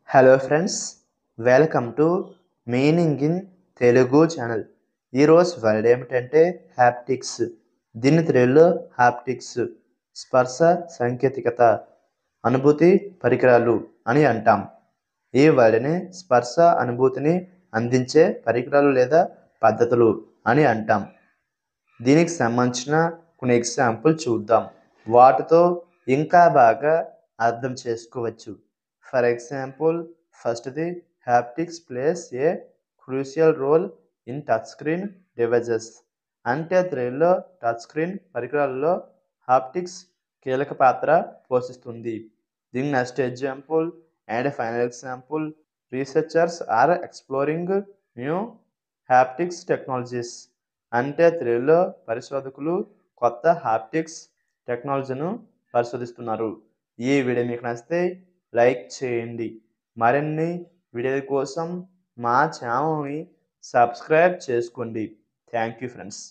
Hello friends, welcome to meaning in Telugu channel. ఈరోజు word ఏమిటంటే haptics. దీని తెలుగులో హ్యాప్టిక్స్ స్పర్శ సాంకేతికత, అనుభూతి పరికరాలు అని అంటాం. ఈ వర్డ్ని స్పర్శ అనుభూతిని అందించే పరికరాలు లేదా పద్ధతులు అని అంటాం. దీనికి సంబంధించిన కొన్ని ఎగ్జాంపుల్ చూద్దాం. వాటితో ఇంకా బాగా అర్థం చేసుకోవచ్చు. ఫర్ ఎగ్జాంపుల్, ఫస్ట్ది haptics plays a crucial role in touch screen devices. అంటే తెలుగులో టచ్ స్క్రీన్ పరికరాలలో హాప్టిక్స్ కీలక పాత్ర పోషిస్తుంది. దీని next example and final example, researchers are exploring new haptics technologies. అంటే తెలుగులో పరిశోధకులు కొత్త హాప్టిక్స్ టెక్నాలజీను పరిశోధిస్తున్నారు. ఈ వీడియో మీకు నచ్చితే లైక్ చేయండి. మరిన్ని వీడియోల కోసం మా ఛానల్ని సబ్స్క్రైబ్ చేసుకోండి. Thank you friends.